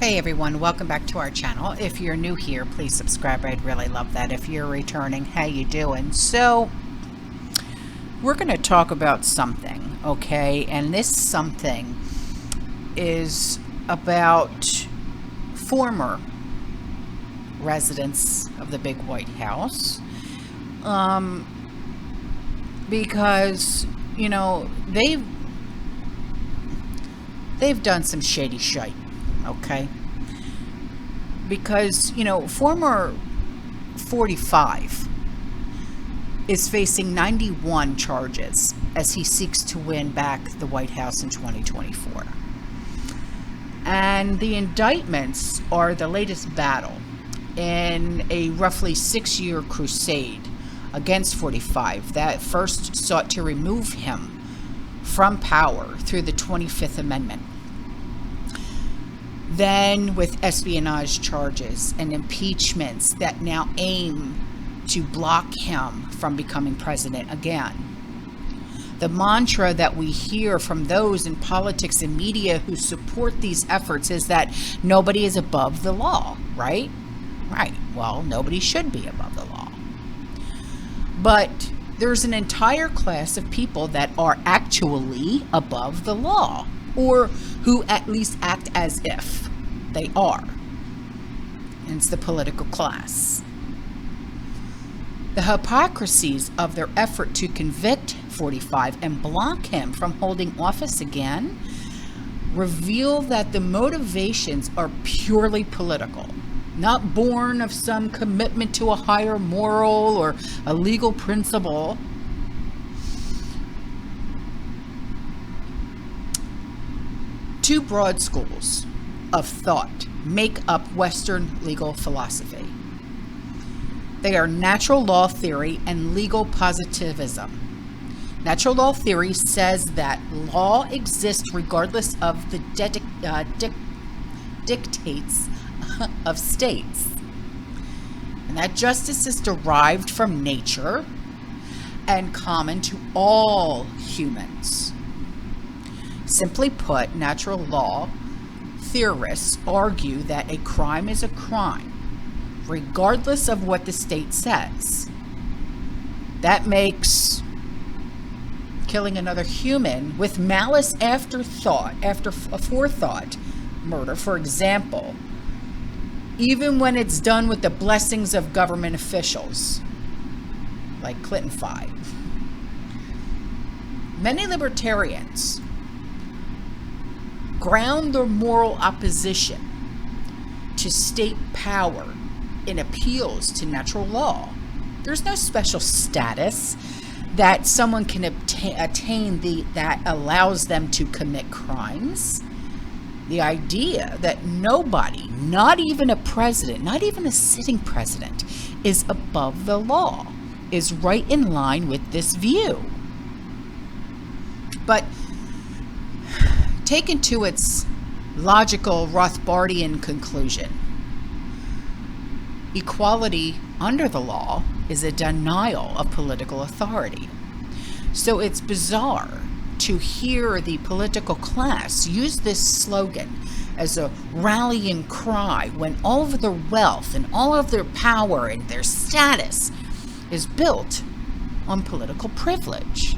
Hey everyone, welcome back to our channel. If you're new here, please subscribe. I'd really love that. If you're returning, how you doing? So we're going to talk about something, okay? And this something is about former residents of the big White House, because you know they've done some shady shite. Okay, because you know former 45 is facing 91 charges as he seeks to win back the White House in 2024, and the indictments are the latest battle in a roughly 6-year crusade against 45 that first sought to remove him from power through the 25th Amendment. Then with espionage charges and impeachments that now aim to block him from becoming president again. The mantra that we hear from those in politics and media who support these efforts is that nobody is above the law, right? Right. Well, nobody should be above the law. But there's an entire class of people that are actually above the law, or who at least act as if they are. And it's the political class. The hypocrisies of their effort to convict 45 and block him from holding office again reveal that the motivations are purely political, not born of some commitment to a higher moral or a legal principle. Two broad schools of thought make up Western legal philosophy. They are natural law theory and legal positivism. Natural law theory says that law exists regardless of the dictates of states, and that justice is derived from nature and common to all humans. Simply put, natural law theorists argue that a crime is a crime, regardless of what the state says. That makes killing another human with malice after forethought murder, for example, even when it's done with the blessings of government officials, like Clinton 5. Many libertarians ground their moral opposition to state power in appeals to natural law. There's no special status that someone can attain that allows them to commit crimes. The idea that nobody, not even a president, not even a sitting president, is above the law is right in line with this view. But taken to its logical Rothbardian conclusion, equality under the law is a denial of political authority. So it's bizarre to hear the political class use this slogan as a rallying cry when all of their wealth and all of their power and their status is built on political privilege.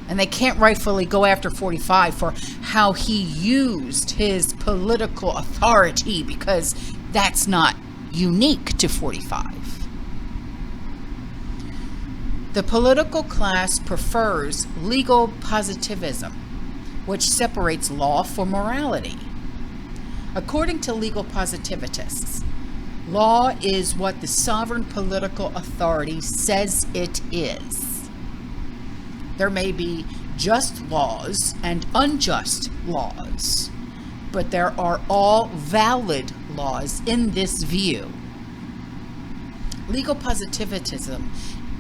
And they can't rightfully go after 45 for how he used his political authority, because that's not unique to 45. The political class prefers legal positivism, which separates law from morality. According to legal positivists, law is what the sovereign political authority says it is. There may be just laws and unjust laws, but there are all valid laws in this view. Legal positivism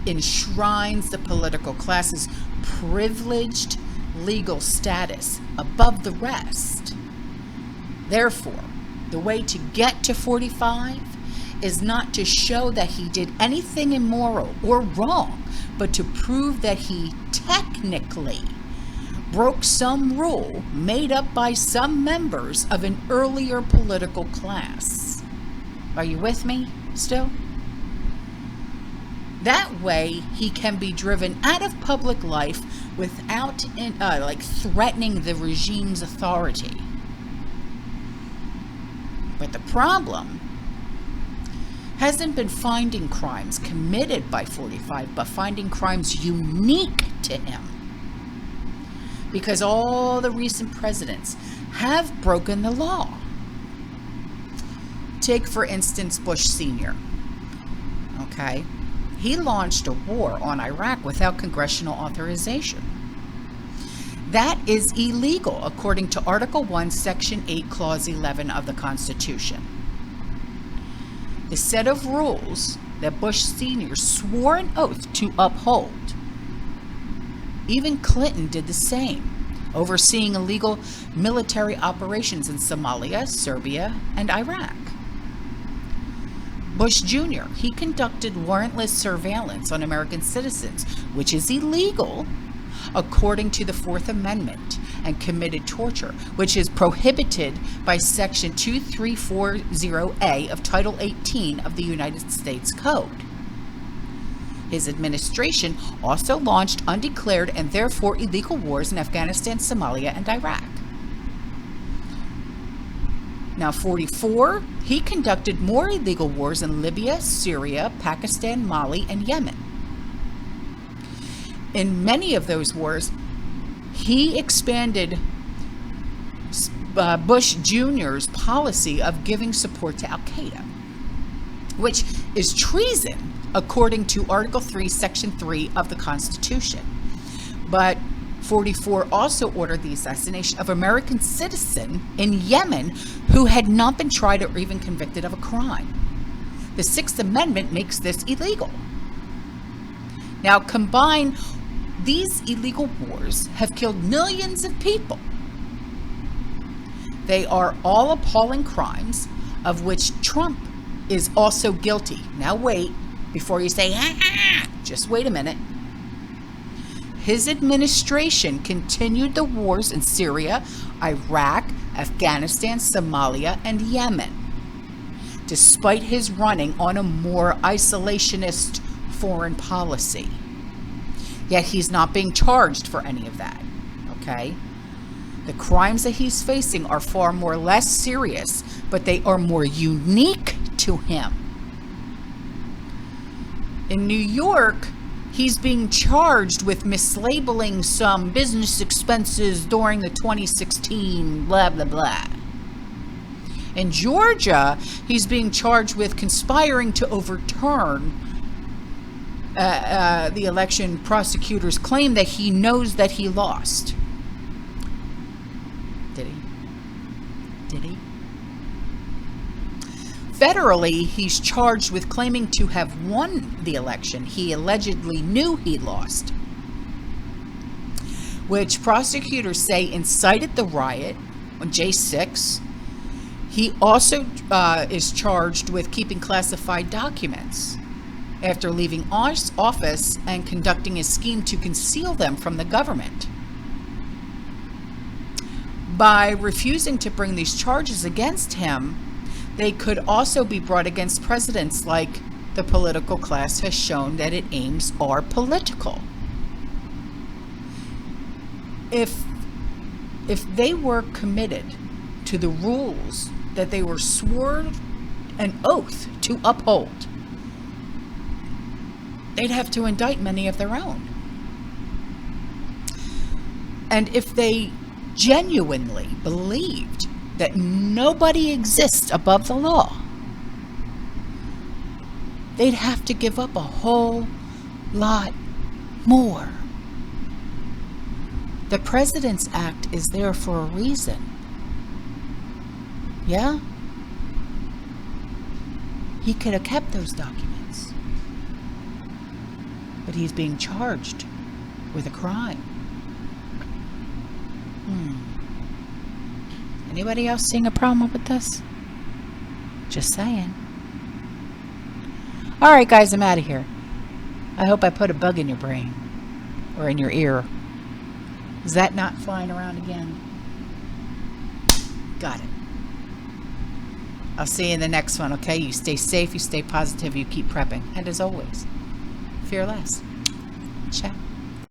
enshrines the political class's privileged legal status above the rest. Therefore, the way to get to 45 is not to show that he did anything immoral or wrong, but to prove that he technically broke some rule made up by some members of an earlier political class. Are you with me still? That way, he can be driven out of public life without threatening the regime's authority. But the problem hasn't been finding crimes committed by 45, but finding crimes unique to him. Because all the recent presidents have broken the law. Take, for instance, Bush Sr. Okay? He launched a war on Iraq without congressional authorization. That is illegal according to Article 1, Section 8, Clause 11 of the Constitution. The set of rules that Bush Sr. swore an oath to uphold. Even Clinton did the same, overseeing illegal military operations in Somalia, Serbia, and Iraq. Bush Jr., he conducted warrantless surveillance on American citizens, which is illegal according to the Fourth Amendment, and committed torture, which is prohibited by Section 2340A of Title 18 of the United States Code. His administration also launched undeclared and therefore illegal wars in Afghanistan, Somalia, and Iraq. Now, 44, he conducted more illegal wars in Libya, Syria, Pakistan, Mali, and Yemen. In many of those wars, he expanded Bush Jr.'s policy of giving support to Al-Qaeda, which is treason according to Article 3, Section 3 of the Constitution. But 44 also ordered the assassination of an American citizen in Yemen who had not been tried or even convicted of a crime. The Sixth Amendment makes this illegal. Now, combine these illegal wars have killed millions of people. They are all appalling crimes of which Trump is also guilty. Now wait, before you say, just wait a minute. His administration continued the wars in Syria, Iraq, Afghanistan, Somalia, and Yemen, despite his running on a more isolationist foreign policy. Yet he's not being charged for any of that, okay? The crimes that he's facing are far more less serious, but they are more unique to him. In New York, he's being charged with mislabeling some business expenses during the 2016 blah, blah, blah. In Georgia, he's being charged with conspiring to overturn the election. Prosecutors claim that he knows that he lost. Did he? Federally, he's charged with claiming to have won the election he allegedly knew he lost, which prosecutors say incited the riot on J6. He also is charged with keeping classified documents after leaving office and conducting a scheme to conceal them from the government. By refusing to bring these charges against him, they could also be brought against presidents, like the political class has shown that its aims are political. If they were committed to the rules that they were sworn an oath to uphold, they'd have to indict many of their own. And if they genuinely believed that nobody exists above the law, they'd have to give up a whole lot more. The President's Act is there for a reason. Yeah? He could have kept those documents. But he's being charged with a crime. Anybody else seeing a problem with this? Just saying. Alright guys, I'm out of here. I hope I put a bug in your brain. Or in your ear. Is that not flying around again? Got it. I'll see you in the next one, okay? You stay safe, you stay positive, you keep prepping. And as always, fear less. Ciao.